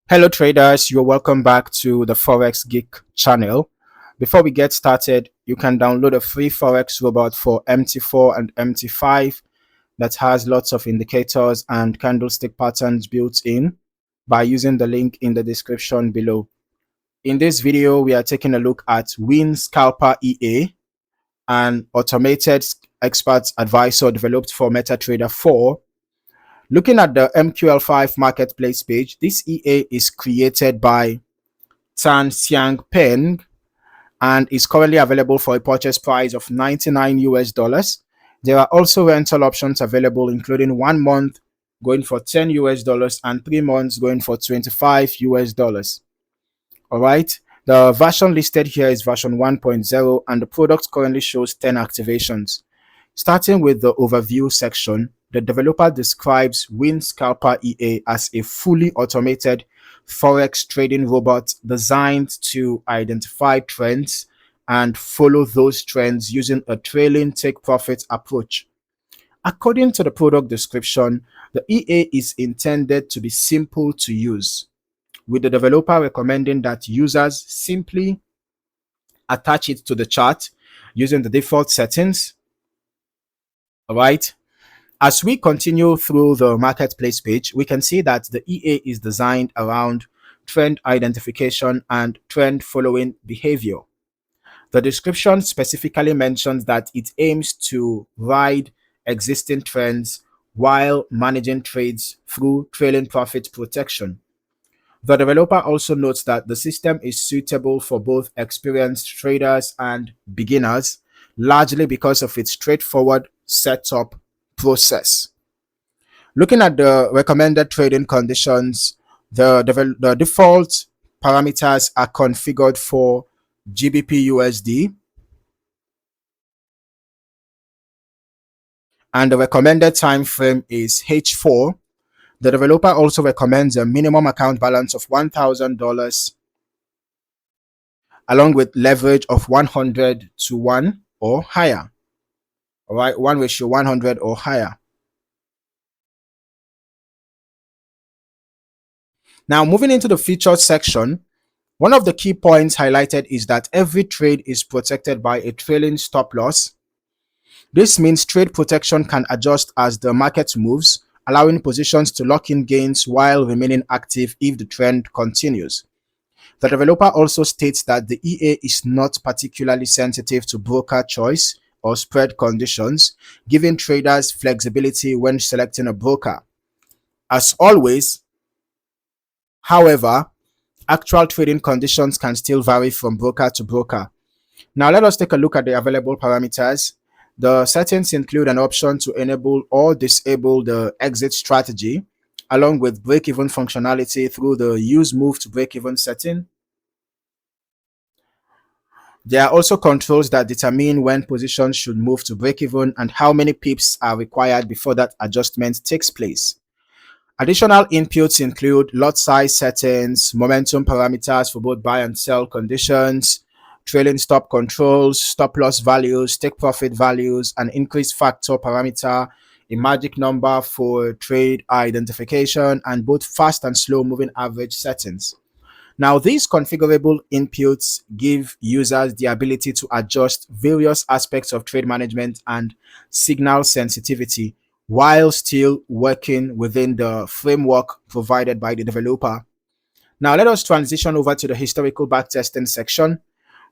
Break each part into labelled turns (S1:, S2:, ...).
S1: Hello traders, you're welcome back to the Forex Geek channel. Before we get started, you can download a free Forex robot for MT4 and MT5 that has lots of indicators and candlestick patterns built in by using the link in the description below. In this video, we are taking a look at Win Scalper EA, an automated expert advisor developed for MetaTrader 4. Looking at the MQL5 Marketplace page, this EA is created by Tan Xiang Peng and is currently available for a purchase price of 99 US dollars. There are also rental options available, including 1 month going for 10 US dollars and 3 months going for 25 US dollars. All right. The version listed here is version 1.0 and the product currently shows 10 activations. Starting with the overview section, the developer describes Win Scalper EA as a fully automated Forex trading robot designed to identify trends and follow those trends using a trailing take profit approach. According to the product description, the EA is intended to be simple to use, with the developer recommending that users simply attach it to the chart using the default settings. All right. As we continue through the marketplace page, we can see that the EA is designed around trend identification and trend following behavior. The description specifically mentions that it aims to ride existing trends while managing trades through trailing profit protection. The developer also notes that the system is suitable for both experienced traders and beginners, largely because of its straightforward setup process. Looking at the recommended trading conditions, the default parameters are configured for GBPUSD, and the recommended time frame is H4. The developer also recommends a minimum account balance of $1,000 along with leverage of 100 to 1 or higher. All right, 1:100 or higher. Now, moving into the features section, one of the key points highlighted is that every trade is protected by a trailing stop loss. This means trade protection can adjust as the market moves, allowing positions to lock in gains while remaining active if the trend continues. The developer also states that the EA is not particularly sensitive to broker choice or spread conditions, giving traders flexibility when selecting a broker. As always, however, actual trading conditions can still vary from broker to broker. Now let us take a look at the available parameters. The settings include an option to enable or disable the exit strategy, along with break-even functionality through the use move to break-even setting. There are also controls that determine when positions should move to break-even and how many pips are required before that adjustment takes place. Additional inputs include lot size settings, momentum parameters for both buy and sell conditions, trailing stop controls, stop loss values, take profit values, an increase factor parameter, a magic number for trade identification, and both fast and slow moving average settings. Now, these configurable inputs give users the ability to adjust various aspects of trade management and signal sensitivity while still working within the framework provided by the developer. Now, let us transition over to the historical backtesting section.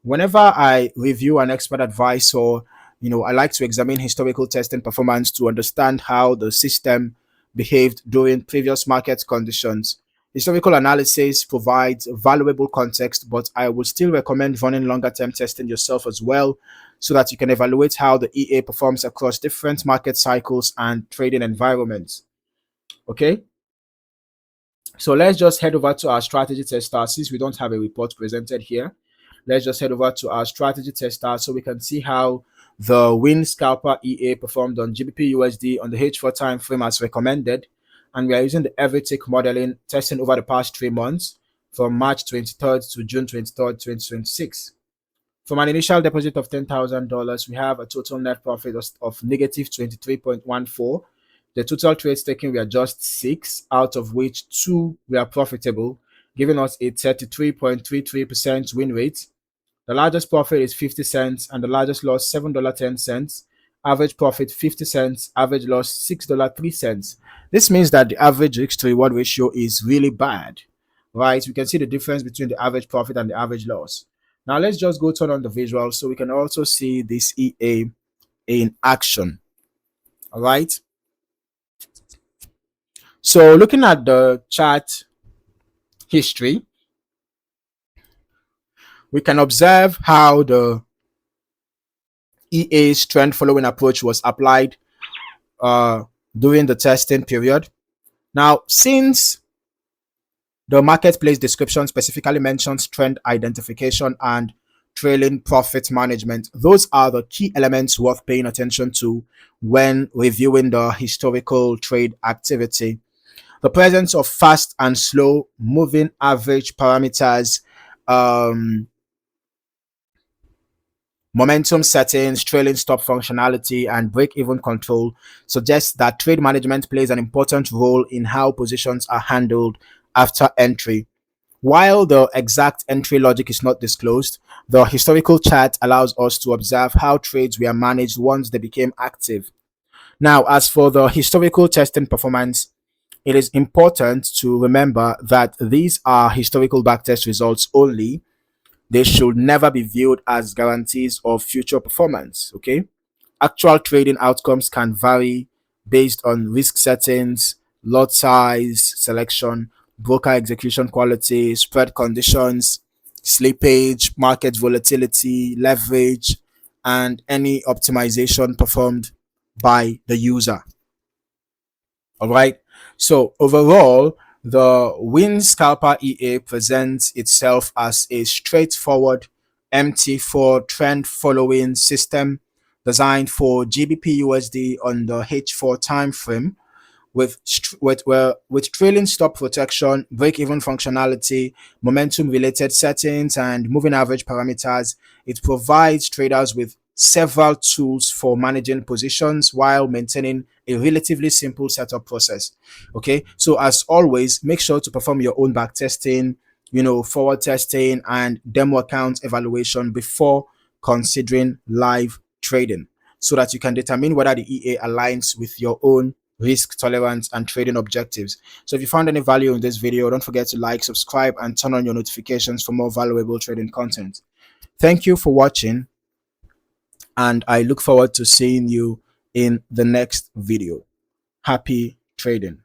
S1: Whenever I review an expert advice, or I like to examine historical testing performance to understand how the system behaved during previous market conditions. Historical analysis provides valuable context, but I would still recommend running longer term testing yourself as well, so that you can evaluate how the EA performs across different market cycles and trading environments. Okay, so let's just head over to our strategy tester. Since we don't have a report presented here, let's just head over to our strategy tester so we can see how the Win Scalper EA performed on GBPUSD on the H4 time frame as recommended. And we are using the every tick modeling testing over the past 3 months from March 23rd to June 23rd, 2026. From an initial deposit of $10,000, we have a total net profit of negative 23.14. The total trades taken were just 6, out of which 2 were profitable. giving us a 33.33% win rate. The largest profit is 50 cents and the largest loss $7.10. Average profit 50 cents, average loss $6.03. This means that the average risk to reward ratio is really bad, right? We can see the difference between the average profit and the average loss. Now let's just go turn on the visual so we can also see this EA in action. All right. So looking at the chart history, we can observe how the EA's trend following approach was applied during the testing period. Now, since the marketplace description specifically mentions trend identification and trailing profit management, those are the key elements worth paying attention to when reviewing the historical trade activity. The presence of fast and slow moving average parameters, momentum settings, trailing stop functionality, and break-even control suggests that trade management plays an important role in how positions are handled after entry. While the exact entry logic is not disclosed, the historical chart allows us to observe how trades were managed once they became active. Now, as for the historical testing performance, it is important to remember that these are historical backtest results only. They should never be viewed as guarantees of future performance. Okay, actual trading outcomes can vary based on risk settings, lot size selection, broker execution quality, spread conditions, slippage, market volatility, leverage, and any optimization performed by the user. All right. So overall, the Win Scalper EA presents itself as a straightforward MT4 trend following system designed for GBPUSD on the H4 timeframe with trailing stop protection, break-even functionality, momentum-related settings, and moving average parameters. It provides traders with several tools for managing positions while maintaining a relatively simple setup process. Okay, so as always, make sure to perform your own back testing, forward testing, and demo account evaluation before considering live trading, so that you can determine whether the EA aligns with your own risk tolerance and trading objectives. So if you found any value in this video, don't forget to like, subscribe, and turn on your notifications for more valuable trading content. Thank you for watching, and I look forward to seeing you in the next video. Happy trading.